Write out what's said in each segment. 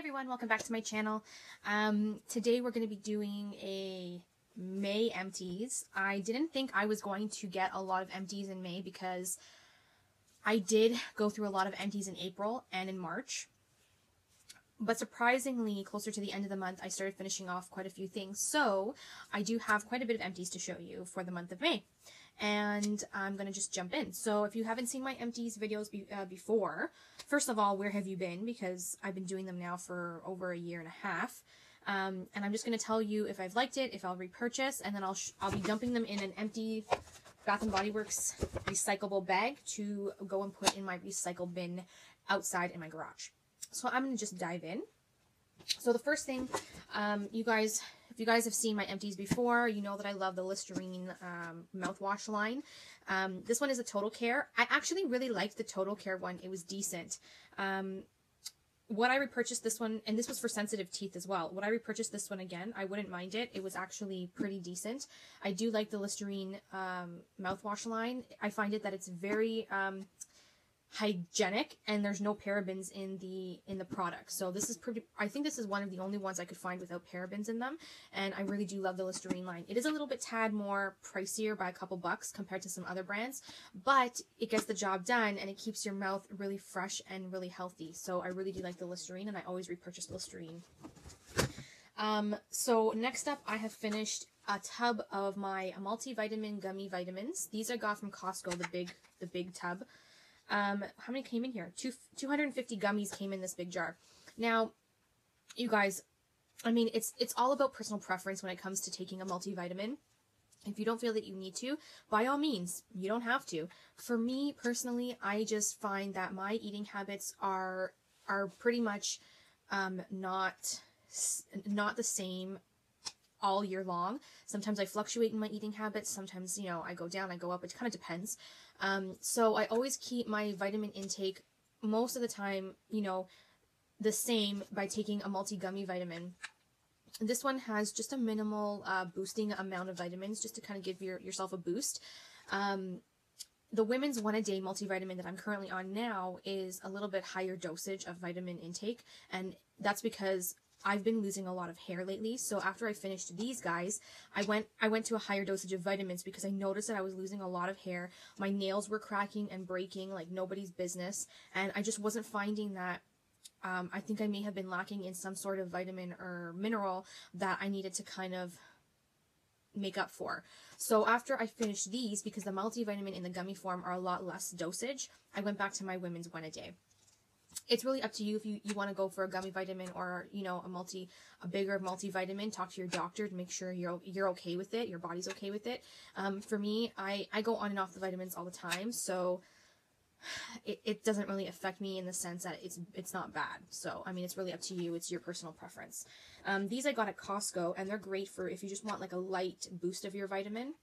everyone, welcome back to my channel. Today we're going to be doing a May empties. I didn't think I was going to get a lot of empties in May because I did go through a lot of empties in April and in March. But surprisingly, closer to the end of the month, I started finishing off quite a few things. So I do have quite a bit of empties to show you for the month of May. And I'm going to just jump in. So if you haven't seen my empties videos before, first of all, where have you been? Because I've been doing them now for over a year and a half. And I'm just going to tell you if I've liked it, if I'll repurchase, and then I'll be dumping them in an empty Bath & Body Works recyclable bag to go and put in my recycle bin outside in my garage. So I'm going to just dive in. So the first thing, if you guys have seen my empties before, you know that I love the Listerine mouthwash line. This one is a Total Care. I actually really liked the Total Care one. It was decent. Would I repurchase this one, and this was for sensitive teeth as well, would I repurchase this one again? I wouldn't mind it. It was actually pretty decent. I do like the Listerine mouthwash line. I find it that it's very hygienic and there's no parabens in the product. So this is pretty, I think this is one of the only ones I could find without parabens in them, and I really do love the Listerine line. It is a little bit tad more pricier by a couple bucks compared to some other brands, but it gets the job done and it keeps your mouth really fresh and really healthy. So I really do like the Listerine, and I always repurchase Listerine. So next up, I have finished a tub of my multivitamin gummy vitamins. These I got from Costco, the big tub. How many came in here? 250 gummies came in this big jar. Now, you guys, I mean, it's all about personal preference when it comes to taking a multivitamin. If you don't feel that you need to, by all means, you don't have to. For me, personally, I just find that my eating habits are pretty much not the same all year long. Sometimes I fluctuate in my eating habits. Sometimes, you know, I go down, I go up. It kind of depends. So I always keep my vitamin intake most of the time, you know, the same by taking a multi-gummy vitamin. This one has just a minimal boosting amount of vitamins just to kind of give yourself a boost. The Women's One A Day multivitamin that I'm currently on now is a little bit higher dosage of vitamin intake, and that's because I've been losing a lot of hair lately. So after I finished these guys, I went to a higher dosage of vitamins because I noticed that I was losing a lot of hair. My nails were cracking and breaking like nobody's business, and I just wasn't finding that. I think I may have been lacking in some sort of vitamin or mineral that I needed to kind of make up for. So after I finished these, because the multivitamin in the gummy form are a lot less dosage, I went back to my Women's One A Day. It's really up to you if you want to go for a gummy vitamin or, you know, a bigger multivitamin. Talk to your doctor to make sure you're okay with it, your body's okay with it. For me, I go on and off the vitamins all the time, so it doesn't really affect me in the sense that it's not bad. So, I mean, it's really up to you. It's your personal preference. These I got at Costco, and they're great for if you just want like a light boost of your vitamin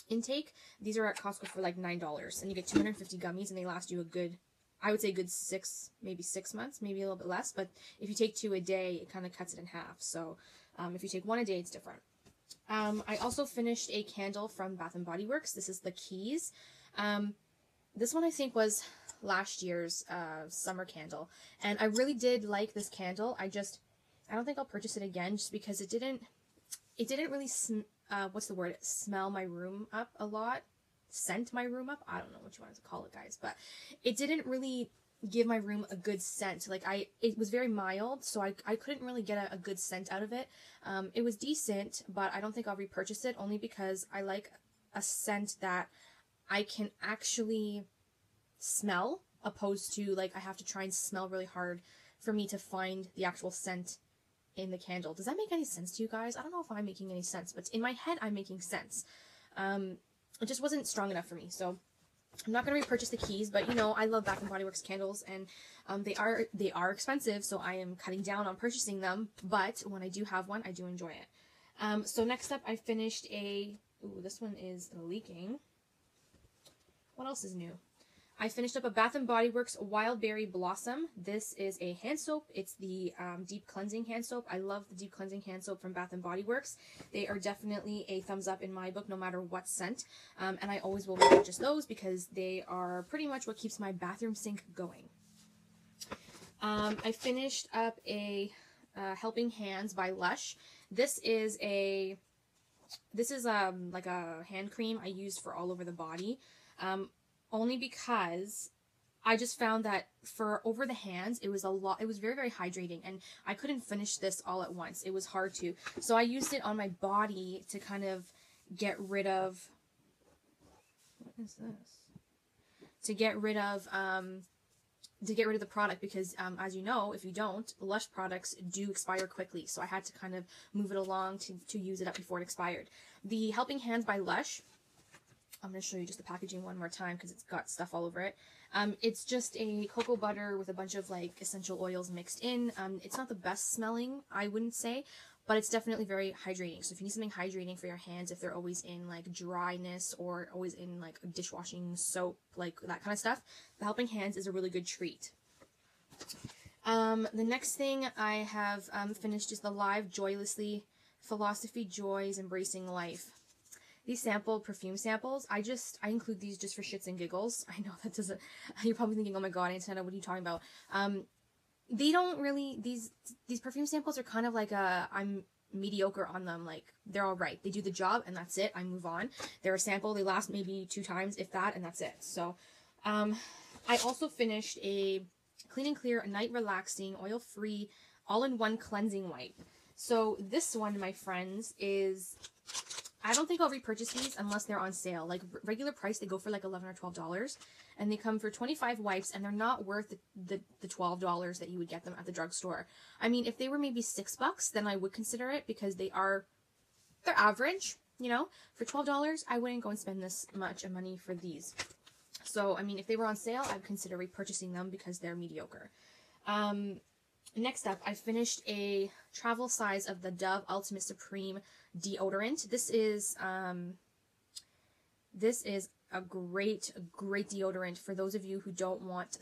intake. These are at Costco for like $9, and you get 250 gummies, and they last you a good, I would say, good 6 months, maybe a little bit less. But if you take 2 a day, it kind of cuts it in half. So if you take 1 a day, it's different. I also finished a candle from Bath & Body Works. This is the Keys. This one I think was last year's summer candle, and I really did like this candle. I don't think I'll purchase it again just because it didn't really smell my room up a lot. Scent my room up. I don't know what you wanted to call it, guys, but it didn't really give my room a good scent. Like it was very mild, so I couldn't really get a good scent out of it. It was decent, but I don't think I'll repurchase it, only because I like a scent that I can actually smell, opposed to like I have to try and smell really hard for me to find the actual scent in the candle. Does that make any sense to you guys? I don't know if I'm making any sense, but in my head I'm making sense. It just wasn't strong enough for me, so I'm not going to repurchase the Keys, but you know, I love Bath & Body Works candles, and they are expensive, so I am cutting down on purchasing them, but when I do have one, I do enjoy it. So next up, I finished ooh, this one is leaking. What else is new? I finished up a Bath & Body Works Wild Berry Blossom. This is a hand soap. It's the deep cleansing hand soap. I love the deep cleansing hand soap from Bath & Body Works. They are definitely a thumbs up in my book, no matter what scent. And I always will repurchase those because they are pretty much what keeps my bathroom sink going. I finished up a Helping Hands by Lush. This is like a hand cream I use for all over the body, only because I just found that for over the hands, it was very, very hydrating, and I couldn't finish this all at once. It was hard to. So I used it on my body to kind of get rid of, what is this? To get rid of the product, because as you know, if you don't, Lush products do expire quickly. So I had to kind of move it along to use it up before it expired. The Helping Hands by Lush, I'm going to show you just the packaging one more time because it's got stuff all over it. It's just a cocoa butter with a bunch of like essential oils mixed in. It's not the best smelling, I wouldn't say, but it's definitely very hydrating. So if you need something hydrating for your hands, if they're always in like dryness or always in like dishwashing soap, like that kind of stuff, the Helping Hands is a really good treat. The next thing I have finished is the Live Joylessly Philosophy Joys Embracing Life. These perfume samples, I include these just for shits and giggles. I know that doesn't, you're probably thinking, oh my god, Antonella, what are you talking about? They don't really, these perfume samples are kind of like I'm mediocre on them. Like, they're alright. They do the job and that's it. I move on. They're a sample. They last maybe 2 times, if that, and that's it. So, I also finished a Clean and Clear Night Relaxing Oil-Free All-in-One Cleansing Wipe. So this one, my friends, is, I don't think I'll repurchase these unless they're on sale. Like, regular price, they go for like $11 or $12. And they come for 25 wipes, and they're not worth the $12 that you would get them at the drugstore. I mean, if they were maybe $6, then I would consider it, because they're average, you know? For $12, I wouldn't go and spend this much of money for these. So, I mean, if they were on sale, I'd consider repurchasing them because they're mediocre. Next up, I finished a travel size of the Dove Ultimate Supreme deodorant. This is a great deodorant for those of you who don't want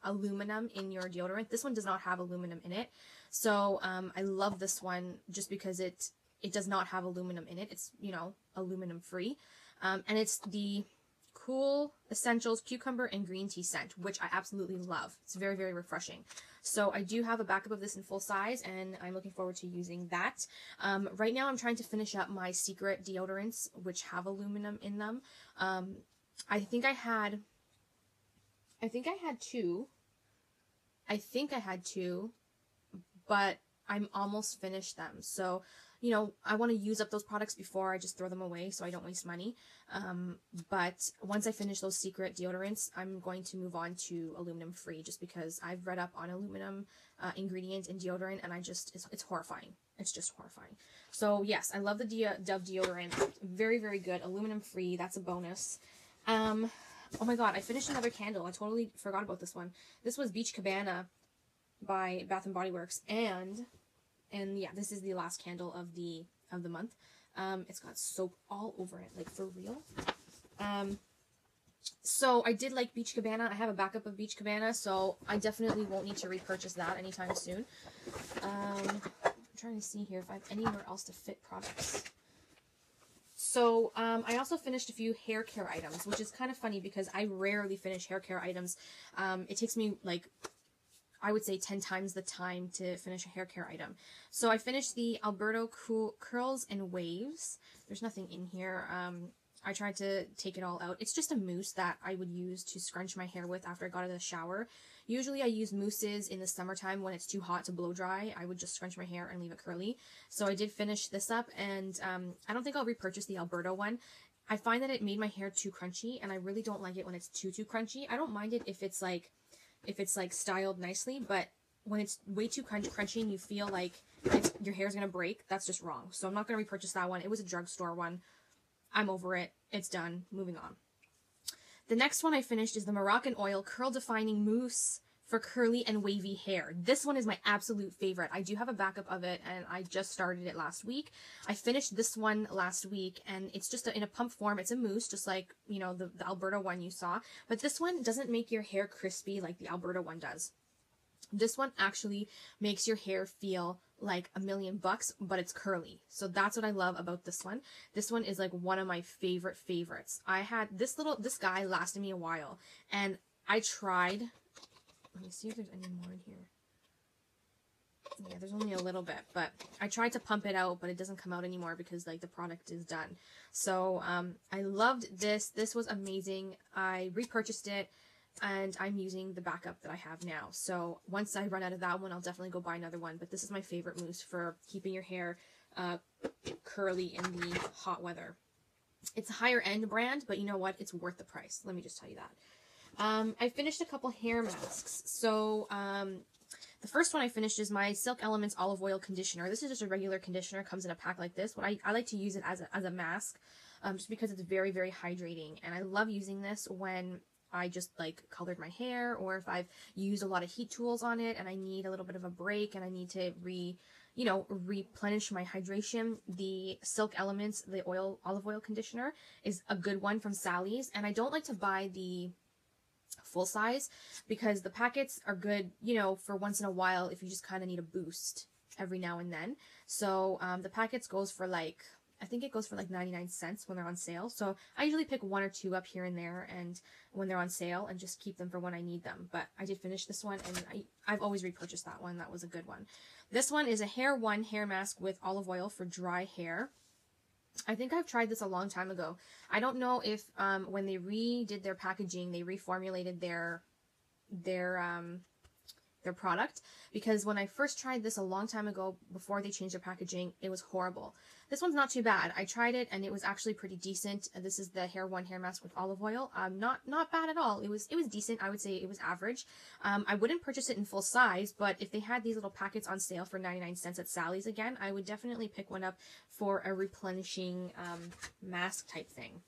aluminum in your deodorant. This one does not have aluminum in it. So, I love this one just because it does not have aluminum in it. It's, you know, aluminum free. And it's the Cool Essentials Cucumber and Green Tea scent, which I absolutely love. It's very, very refreshing. So I do have a backup of this in full size, and I'm looking forward to using that. Right now I'm trying to finish up my secret deodorants, which have aluminum in them. I think I had two, but I'm almost finished them. So, you know, I want to use up those products before I just throw them away so I don't waste money. But once I finish those secret deodorants, I'm going to move on to aluminum free, just because I've read up on aluminum ingredient in deodorant, and it's horrifying. It's just horrifying. So yes, I love the Dove deodorant. Very, very good. Aluminum free. That's a bonus. Oh my god, I finished another candle. I totally forgot about this one. This was Beach Cabana by Bath & Body Works, and yeah, this is the last candle of the month. It's got soap all over it, like for real. So I did like Beach Cabana. I have a backup of Beach Cabana, so I definitely won't need to repurchase that anytime soon. I'm trying to see here if I have anywhere else to fit products. So, I also finished a few hair care items, which is kind of funny because I rarely finish hair care items. It takes me, like, I would say 10 times the time to finish a hair care item. So I finished the Alberto Curls and Waves. There's nothing in here. I tried to take it all out. It's just a mousse that I would use to scrunch my hair with after I got out of the shower. Usually I use mousses in the summertime when it's too hot to blow dry. I would just scrunch my hair and leave it curly. So I did finish this up, and I don't think I'll repurchase the Alberto one. I find that it made my hair too crunchy, and I really don't like it when it's too crunchy. I don't mind it if it's like styled nicely, but when it's way too crunchy and you feel like your hair's gonna break, that's just wrong. So I'm not gonna repurchase that one. It was a drugstore one. I'm over it. It's done. Moving on. The next one I finished is the Moroccan Oil Curl Defining Mousse for curly and wavy hair. This one is my absolute favorite. I do have a backup of it, and I just started it last week. I finished this one last week, and it's just in a pump form. It's a mousse, just like, you know, the Alberta one you saw. But this one doesn't make your hair crispy like the Alberta one does. This one actually makes your hair feel like $1,000,000, but it's curly. So that's what I love about this one. This one is like one of my favorites. I had this guy lasted me a while, and I tried. Let me see if there's any more in here. Yeah, there's only a little bit, but I tried to pump it out, but it doesn't come out anymore because like the product is done. So I loved this. This was amazing. I repurchased it, and I'm using the backup that I have now. So once I run out of that one, I'll definitely go buy another one. But this is my favorite mousse for keeping your hair curly in the hot weather. It's a higher end brand, but you know what? It's worth the price. Let me just tell you that. I finished a couple hair masks. So the first one I finished is my Silk Elements Olive Oil Conditioner. This is just a regular conditioner. It comes in a pack like this. What I like to use it as a mask, just because it's very, very hydrating. And I love using this when I just like colored my hair, or if I've used a lot of heat tools on it and I need a little bit of a break and I need to replenish my hydration. The Silk Elements, the olive oil conditioner is a good one from Sally's. And I don't like to buy the full size because the packets are good, for once in a while if you just kind of need a boost every now and then. So the packets goes for I think it goes for 99 cents when they're on sale. So I usually pick one or two up here and there and when they're on sale and just keep them for when I need them. But I did finish this one, and I've always repurchased that one. That was a good one. This one is a Hair One hair mask with olive oil for dry hair. I think I've tried this a long time ago. I don't know if when they redid their packaging, they reformulated their product, because when I first tried this a long time ago, before they changed their packaging, it was horrible. This one's not too bad. I tried it and it was actually pretty decent. This is the Hair One hair mask with olive oil. Not bad at all. It was decent. I would say it was average. I wouldn't purchase it in full size, but if they had these little packets on sale for 99 cents at Sally's again, I would definitely pick one up for a replenishing mask type thing.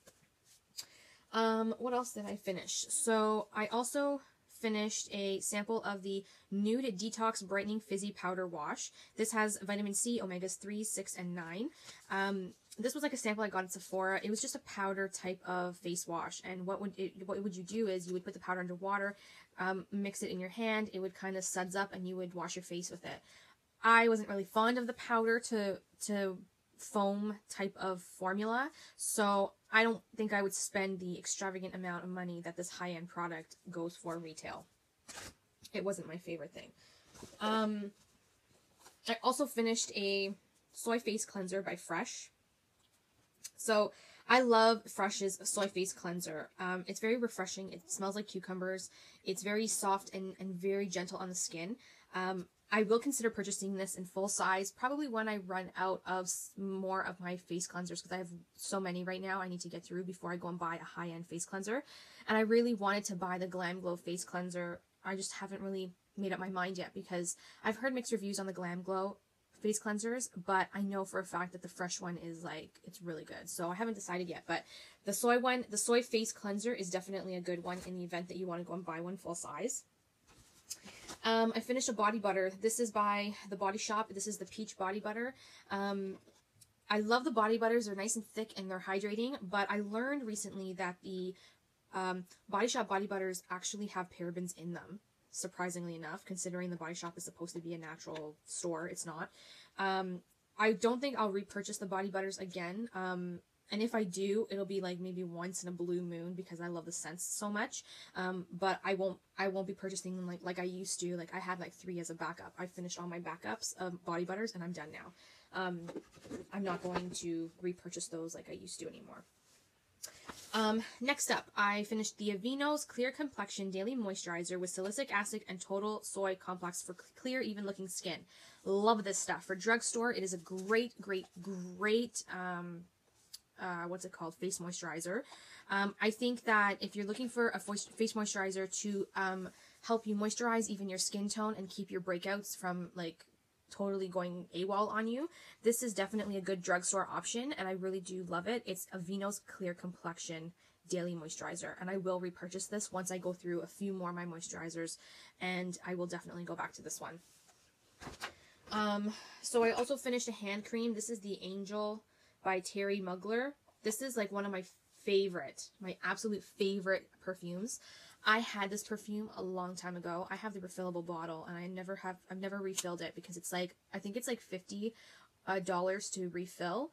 What else did I finish? So I also finished a sample of the Nude Detox Brightening Fizzy Powder Wash. This has vitamin C, omegas 3, 6, and 9. This was like a sample I got at Sephora. It was just a powder type of face wash. And what would you do is you would put the powder under water, mix it in your hand. It would kind of suds up and you would wash your face with it. I wasn't really fond of the powder to foam type of formula, so I don't think I would spend the extravagant amount of money that this high-end product goes for retail. It wasn't my favorite thing. I also finished a soy face cleanser by Fresh. So I love Fresh's soy face cleanser. It's very refreshing. It smells like cucumbers. It's very soft and very gentle on the skin. I will consider purchasing this in full size, probably when I run out of more of my face cleansers, because I have so many right now I need to get through before I go and buy a high-end face cleanser. And I really wanted to buy the Glam Glow face cleanser. I just haven't really made up my mind yet, because I've heard mixed reviews on the Glam Glow face cleansers, but I know for a fact that the Fresh one is it's really good. So I haven't decided yet, but the soy face cleanser is definitely a good one in the event that you want to go and buy one full size. I finished a body butter. This is by The Body Shop. This is the Peach Body Butter. I love the body butters. They're nice and thick and they're hydrating, but I learned recently that the Body Shop body butters actually have parabens in them, surprisingly enough, considering the Body Shop is supposed to be a natural store. It's not. I don't think I'll repurchase the body butters again. And if I do, it'll be maybe once in a blue moon, because I love the scents so much. But I won't be purchasing them like I used to. I had 3 as a backup. I finished all my backups of body butters and I'm done now. I'm not going to repurchase those like I used to anymore. Next up, I finished the Aveeno's Clear Complexion Daily Moisturizer with Salicylic Acid and Total Soy Complex for clear, even-looking skin. Love this stuff. For drugstore, it is a great, what's it called? Face moisturizer. I think that if you're looking for a face moisturizer to help you moisturize even your skin tone and keep your breakouts from totally going AWOL on you, this is definitely a good drugstore option, and I really do love it. It's Aveeno's Clear Complexion Daily Moisturizer, and I will repurchase this once I go through a few more of my moisturizers, and I will definitely go back to this one. So I also finished a hand cream. This is the Angel by Terry Mugler. This is one of my absolute favorite perfumes. I had this perfume a long time ago. I have the refillable bottle, and I've never refilled it, because it's I think it's $50 to refill,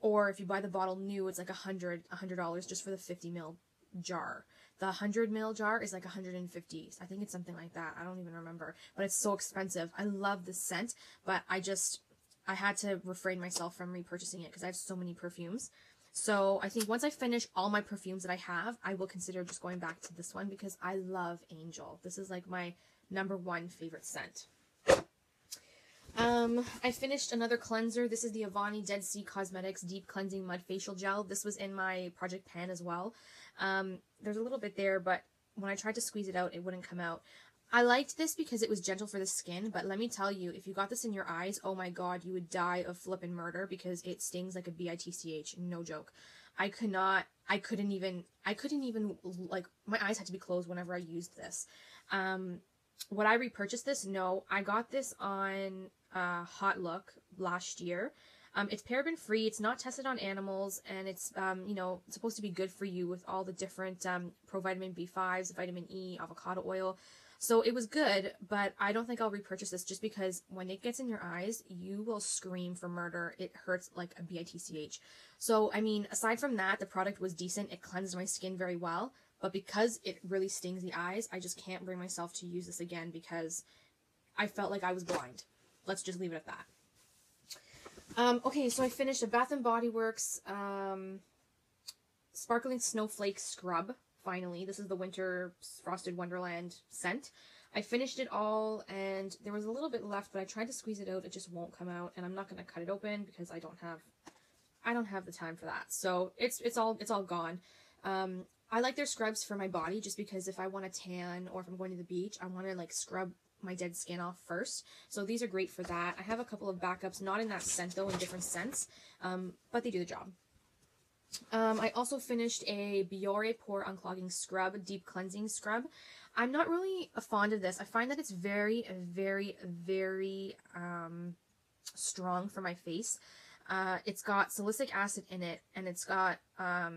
or if you buy the bottle new, it's $100 just for the 50 ml jar. The 100 ml jar is like 150. I think it's something like that. I don't even remember, but it's so expensive. I love this scent, but I had to refrain myself from repurchasing it because I have so many perfumes. So I think once I finish all my perfumes that I have, I will consider just going back to this one because I love Angel. This is like my #1 favorite scent. I finished another cleanser. This is the Avani Dead Sea Cosmetics Deep Cleansing Mud Facial Gel. This was in my project pan as well. There's a little bit there, but when I tried to squeeze it out, it wouldn't come out. I liked this because it was gentle for the skin, but let me tell you, if you got this in your eyes, oh my god, you would die of flippin' murder because it stings like a bitch. No joke. I couldn't even, like, my eyes had to be closed whenever I used this. Would I repurchase this? No. I got this on Hot Look last year. It's paraben free, it's not tested on animals, and it's, you know, supposed to be good for you with all the different provitamin B5s, vitamin E, avocado oil. So it was good, but I don't think I'll repurchase this just because when it gets in your eyes, you will scream for murder. It hurts like a bitch. So, I mean, aside from that, the product was decent. It cleansed my skin very well, but because it really stings the eyes, I just can't bring myself to use this again because I felt like I was blind. Let's just leave it at that. Okay, so I finished a Bath & Body Works Sparkling Snowflake Scrub. Finally, this is the Winter Frosted Wonderland scent. I finished it all, and there was a little bit left, but I tried to squeeze it out. It just won't come out, and I'm not going to cut it open because I don't have the time for that. So it's all gone. I like their scrubs for my body just because if I want a tan or if I'm going to the beach, I want to like scrub my dead skin off first. So these are great for that. I have a couple of backups, not in that scent though, in different scents, but they do the job. I also finished a Biore Pore Unclogging Scrub, Deep Cleansing Scrub. I'm not really fond of this. I find that it's very, very, very strong for my face. It's got salicylic acid in it, and it's got a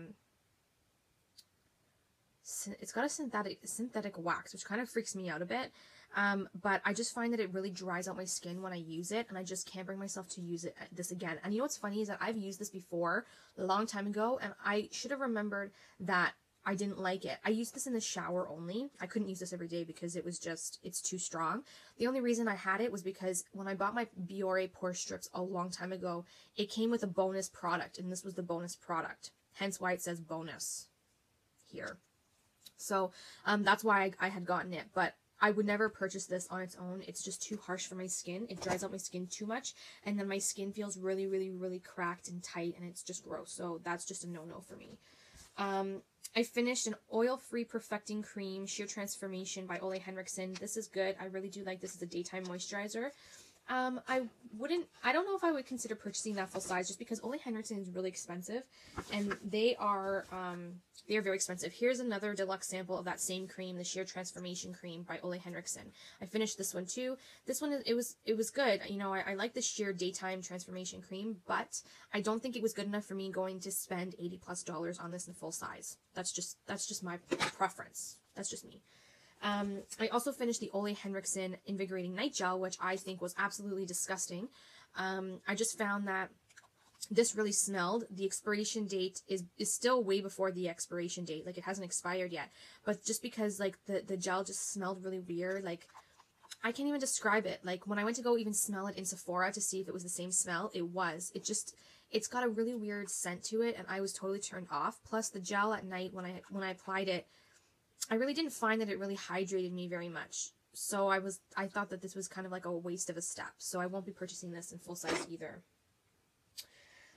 synthetic wax, which kind of freaks me out a bit. But I just find that it really dries out my skin when I use it, and I just can't bring myself to use this again. And you know what's funny is that I've used this before a long time ago, and I should have remembered that I didn't like it. I used this in the shower only. I couldn't use this every day because it's too strong. The only reason I had it was because when I bought my Biore Pore Strips a long time ago, it came with a bonus product, and this was the bonus product. Hence why it says bonus here. So that's why I had gotten it, but I would never purchase this on its own. It's just too harsh for my skin. It dries out my skin too much, and then my skin feels really, really, really cracked and tight, and it's just gross. So that's just a no-no for me. I finished an oil-free perfecting cream, Sheer Transformation by Ole Henriksen. This is good. I really do like this as a daytime moisturizer. I don't know if I would consider purchasing that full size just because Ole Henriksen is really expensive, and they are very expensive. Here's another deluxe sample of that same cream, the Sheer Transformation Cream by Ole Henriksen. I finished this one too. This one, it was good. You know, I like the Sheer Daytime Transformation Cream, but I don't think it was good enough for me going to spend $80+ on this in full size. That's just my preference. That's just me. I also finished the Ole Henriksen Invigorating Night Gel, which I think was absolutely disgusting. I just found that this really smelled. The expiration date is still way before the expiration date. Like, it hasn't expired yet. But just because, like, the gel just smelled really weird, like, I can't even describe it. Like, when I went to go even smell it in Sephora to see if it was the same smell, it was. It's got a really weird scent to it, and I was totally turned off. Plus, the gel at night, when I applied it, I really didn't find that it really hydrated me very much. So I thought that this was kind of like a waste of a step. So I won't be purchasing this in full size either.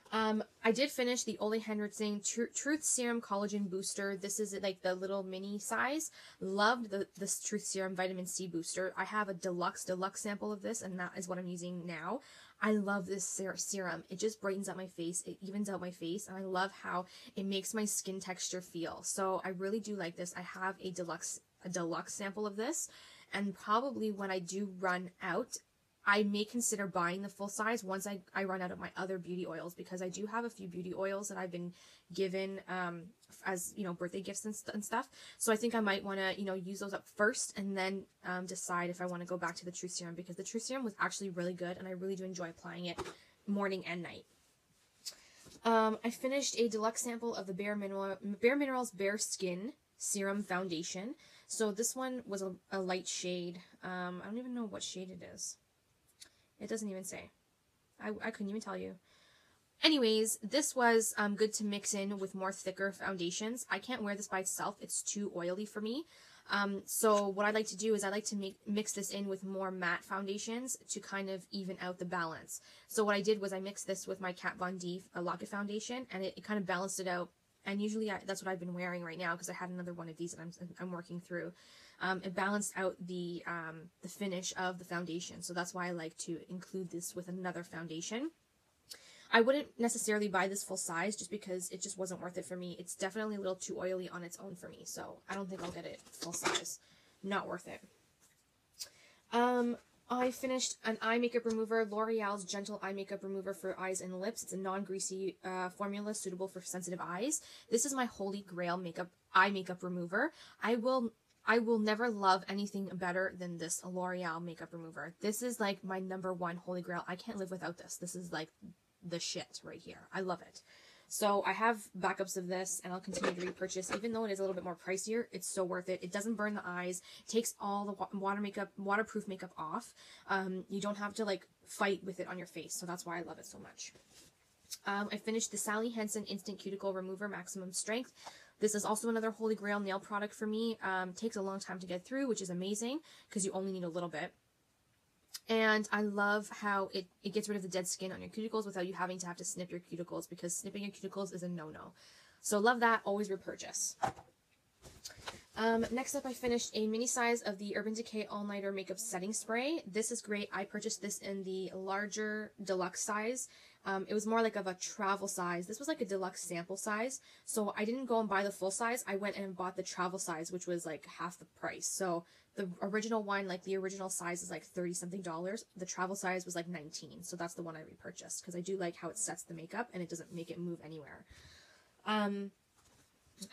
I did finish the Ole Henriksen Truth Serum Collagen Booster. This is like the little mini size. Loved this Truth Serum Vitamin C Booster. I have a deluxe sample of this, and that is what I'm using now. I love this serum. It just brightens up my face. It evens out my face, and I love how it makes my skin texture feel. So I really do like this. I have a deluxe sample of this, and probably when I do run out, I may consider buying the full size once I run out of my other beauty oils, because I do have a few beauty oils that I've been given as, you know, birthday gifts and stuff. So I think I might want to, you know, use those up first and then decide if I want to go back to the Truth Serum, because the Truth Serum was actually really good and I really do enjoy applying it morning and night. I finished a deluxe sample of the Bare Minerals Bare Skin Serum Foundation. So this one was a light shade. I don't even know what shade it is. It doesn't even say. I couldn't even tell you. Anyways, this was good to mix in with more thicker foundations. I can't wear this by itself. It's too oily for me. So what I like to do is I like to mix this in with more matte foundations to kind of even out the balance. So what I did was I mixed this with my Kat Von D Lock-It foundation, and it kind of balanced it out. And usually that's what I've been wearing right now because I had another one of these that I'm working through. It balanced out the finish of the foundation. So that's why I like to include this with another foundation. I wouldn't necessarily buy this full size just because it just wasn't worth it for me. It's definitely a little too oily on its own for me, so I don't think I'll get it full size. Not worth it. I finished an eye makeup remover, L'Oreal's Gentle Eye Makeup Remover for eyes and lips. It's a non-greasy formula suitable for sensitive eyes. This is my holy grail eye makeup remover. I will never love anything better than this L'Oreal makeup remover. This is like my #1 holy grail. I can't live without this. This is like the shit right here. I love it. So I have backups of this, and I'll continue to repurchase. Even though it is a little bit more pricier, it's so worth it. It doesn't burn the eyes. It takes all the waterproof makeup off. You don't have to like fight with it on your face. So that's why I love it so much. I finished the Sally Hansen Instant Cuticle Remover Maximum Strength. This is also another holy grail nail product for me. Takes a long time to get through, which is amazing because you only need a little bit. And I love how it gets rid of the dead skin on your cuticles without you having to snip your cuticles, because snipping your cuticles is a no-no. So love that. Always repurchase. Next up, I finished a mini size of the Urban Decay All Nighter Makeup Setting Spray. This is great. I purchased this in the larger deluxe size. It was more like of a travel size. This was like a deluxe sample size. So I didn't go and buy the full size. I went and bought the travel size, which was like half the price. So the original one, like the original size is like $30-something. The travel size was like $19. So that's the one I repurchased because I do like how it sets the makeup and it doesn't make it move anywhere.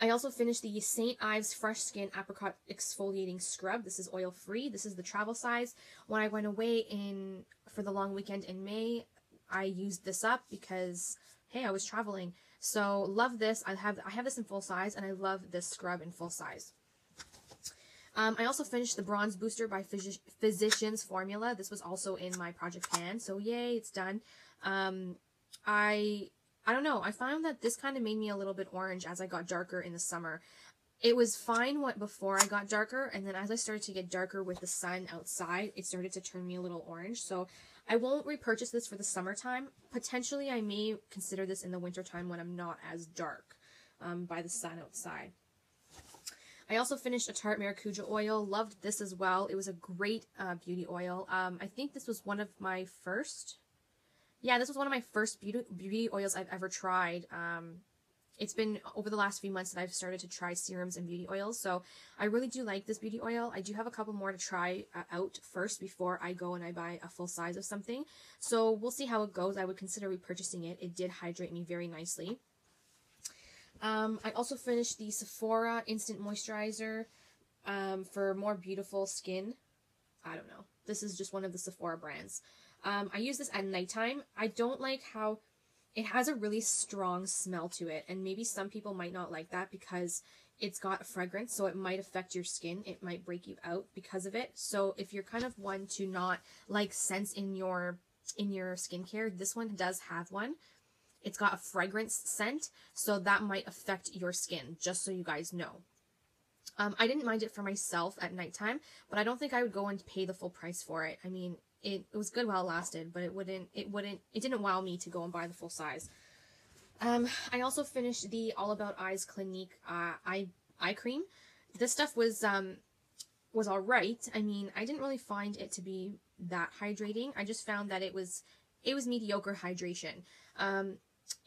I also finished the St. Ives Fresh Skin Apricot Exfoliating Scrub. This is oil-free. This is the travel size. When I went away for the long weekend in May, I used this up because, hey, I was traveling. So love this. I have this in full size, and I love this scrub in full size. I also finished the Bronze Booster by Physicians Formula. This was also in my project pan, so yay, it's done. I don't know. I found that this kind of made me a little bit orange as I got darker in the summer. It was fine before I got darker, and then as I started to get darker with the sun outside, it started to turn me a little orange. So I won't repurchase this for the summertime. Potentially, I may consider this in the wintertime when I'm not as dark by the sun outside. I also finished a Tarte Maracuja oil. Loved this as well. It was a great beauty oil. I think this was one of my first... Yeah, this was one of my first beauty oils I've ever tried. It's been over the last few months that I've started to try serums and beauty oils, so I really do like this beauty oil. I do have a couple more to try out first before I go and I buy a full size of something. So we'll see how it goes. I would consider repurchasing it. It did hydrate me very nicely. I also finished the Sephora Instant Moisturizer for more beautiful skin. I don't know. This is just one of the Sephora brands. I use this at nighttime. I don't like how it has a really strong smell to it, and maybe some people might not like that because it's got a fragrance, so it might affect your skin. It might break you out because of it. So if you're kind of one to not like scents in your skincare, this one does have one. It's got a fragrance scent, so that might affect your skin, just so you guys know. I didn't mind it for myself at nighttime, but I don't think I would go and pay the full price for it. I mean, it was good while it lasted, but it didn't wow me to go and buy the full size. I also finished the All About Eyes Clinique eye cream. This stuff was alright. I mean, I didn't really find it to be that hydrating. I just found that it was mediocre hydration.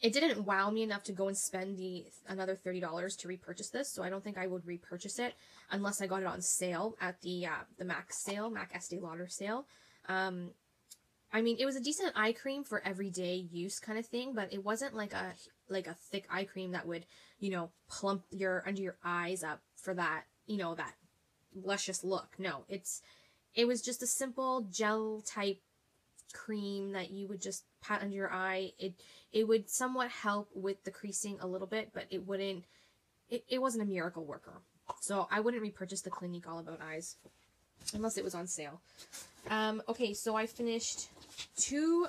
It didn't wow me enough to go and spend another $30 to repurchase this, so I don't think I would repurchase it unless I got it on sale at the MAC sale, MAC Estee Lauder sale. I mean, it was a decent eye cream for everyday use kind of thing, but it wasn't like a thick eye cream that would, plump under your eyes up for that, that luscious look. No, it was just a simple gel type cream that you would just pat under your eye. It would somewhat help with the creasing a little bit, but it wasn't a miracle worker. So I wouldn't repurchase the Clinique All About Eyes unless it was on sale. Okay, so I finished 2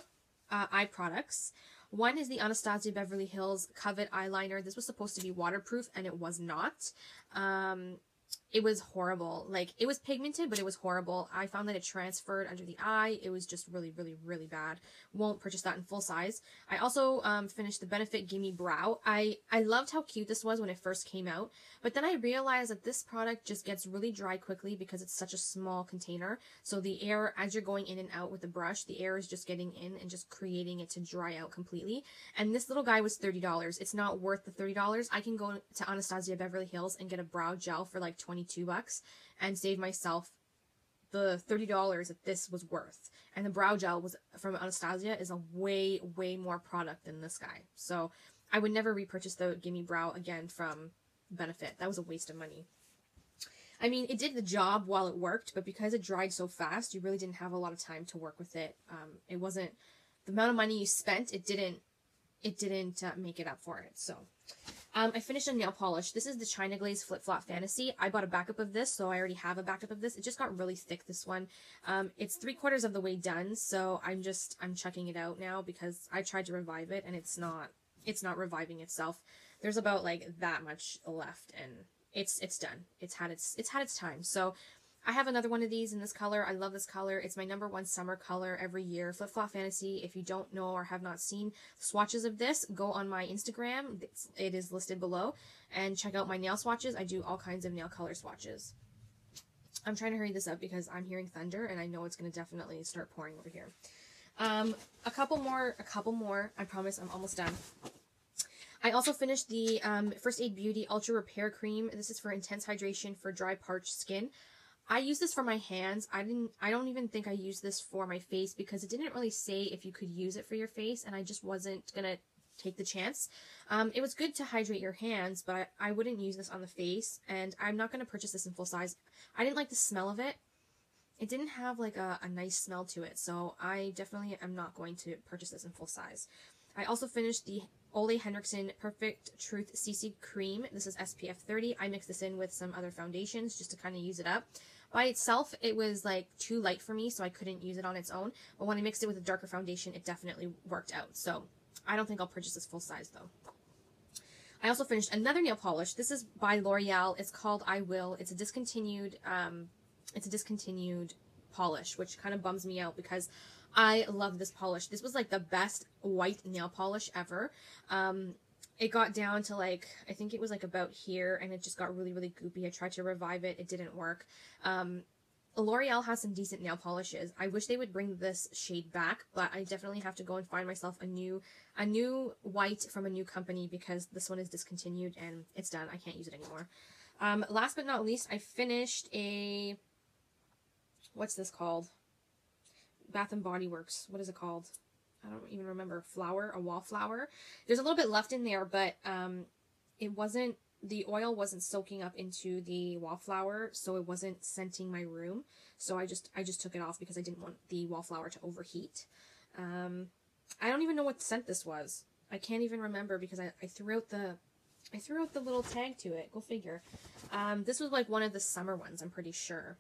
eye products. One is the Anastasia Beverly Hills Covet Eyeliner. This was supposed to be waterproof, and it was not. It was horrible. Like, it was pigmented, but it was horrible. I found that it transferred under the eye. It was just really, really, really bad. Won't purchase that in full size. I also finished the Benefit Gimme Brow. I loved how cute this was when it first came out, but then I realized that this product just gets really dry quickly because it's such a small container. So the air, as you're going in and out with the brush, the air is just getting in and just creating it to dry out completely. And this little guy was $30. It's not worth the $30. I can go to Anastasia Beverly Hills and get a brow gel for like $22 and save myself the $30 that this was worth. And the brow gel was from Anastasia is a way, way more product than this guy. So I would never repurchase the Gimme Brow again from Benefit. That was a waste of money. I mean, it did the job while it worked, but because it dried so fast, you really didn't have a lot of time to work with it. It wasn't the amount of money you spent. It didn't make it up for it. So I finished a nail polish. This is the China Glaze Flip Flop Fantasy. I bought a backup of this, so I already have a backup of this. It just got really thick, this one. It's 3/4 of the way done, so I'm checking it out now because I tried to revive it and it's not reviving itself. There's about like that much left and it's done. It's had its time. So I have another one of these in this color. I love this color. It's my #1 summer color every year. Flip Flop Fantasy. If you don't know or have not seen swatches of this, go on my Instagram. It is listed below. And check out my nail swatches. I do all kinds of nail color swatches. I'm trying to hurry this up because I'm hearing thunder and I know it's going to definitely start pouring over here. A couple more. I promise I'm almost done. I also finished the First Aid Beauty Ultra Repair Cream. This is for intense hydration for dry, parched skin. I use this for my hands. I don't even think I used this for my face because it didn't really say if you could use it for your face, and I just wasn't gonna take the chance. It was good to hydrate your hands, but I wouldn't use this on the face, and I'm not gonna purchase this in full size. I didn't like the smell of it. It didn't have like a nice smell to it, so I definitely am not going to purchase this in full size. I also finished the Ole Henriksen Perfect Truth CC Cream. This is SPF 30. I mixed this in with some other foundations just to kind of use it up. By itself, it was like too light for me, so I couldn't use it on its own. But when I mixed it with a darker foundation, it definitely worked out. So I don't think I'll purchase this full size though. I also finished another nail polish. This is by L'Oreal. It's called I Will. It's a discontinued polish, which kind of bums me out because I love this polish. This was like the best white nail polish ever. It got down to like, I think it was like about here, and it just got really, really goopy. I tried to revive it. It didn't work. L'Oreal has some decent nail polishes. I wish they would bring this shade back, but I definitely have to go and find myself a new white from a new company because this one is discontinued and it's done. I can't use it anymore. Last but not least, I finished a, what's this called? Bath and Body Works. What is it called? I don't even remember. Flower, a wallflower. There's a little bit left in there, but the oil wasn't soaking up into the wallflower, so it wasn't scenting my room. So I just took it off because I didn't want the wallflower to overheat. I don't even know what scent this was. I can't even remember because I threw out the little tag to it. Go figure. This was like one of the summer ones, I'm pretty sure.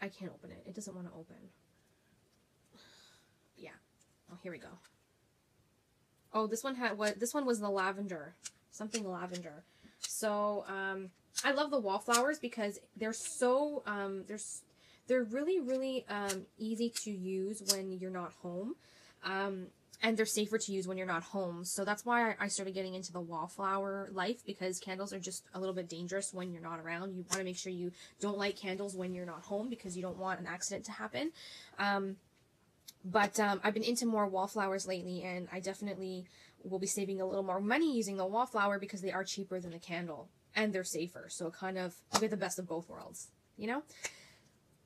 I can't open it. It doesn't want to open. Yeah. Oh, here we go. Oh, this one was the lavender. Something lavender. So, I love the wallflowers because they're so, they're really, really, easy to use when you're not home. And they're safer to use when you're not home. So that's why I started getting into the wallflower life, because candles are just a little bit dangerous when you're not around. You want to make sure you don't light candles when you're not home because you don't want an accident to happen. But I've been into more wallflowers lately, and I definitely will be saving a little more money using the wallflower because they are cheaper than the candle and they're safer. So kind of you get the best of both worlds, you know?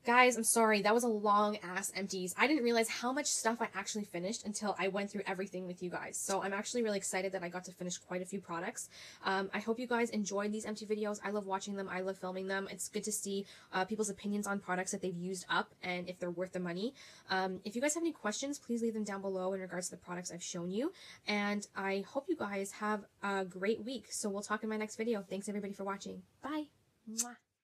Guys, I'm sorry, that was a long ass empties. I didn't realize how much stuff I actually finished until I went through everything with you guys. So I'm actually really excited that I got to finish quite a few products. I hope you guys enjoyed these empty videos. I love watching them. I love filming them. It's good to see people's opinions on products that they've used up and if they're worth the money. If you guys have any questions, please leave them down below in regards to the products I've shown you. And I hope you guys have a great week. So we'll talk in my next video. Thanks everybody for watching. Bye! Mwah.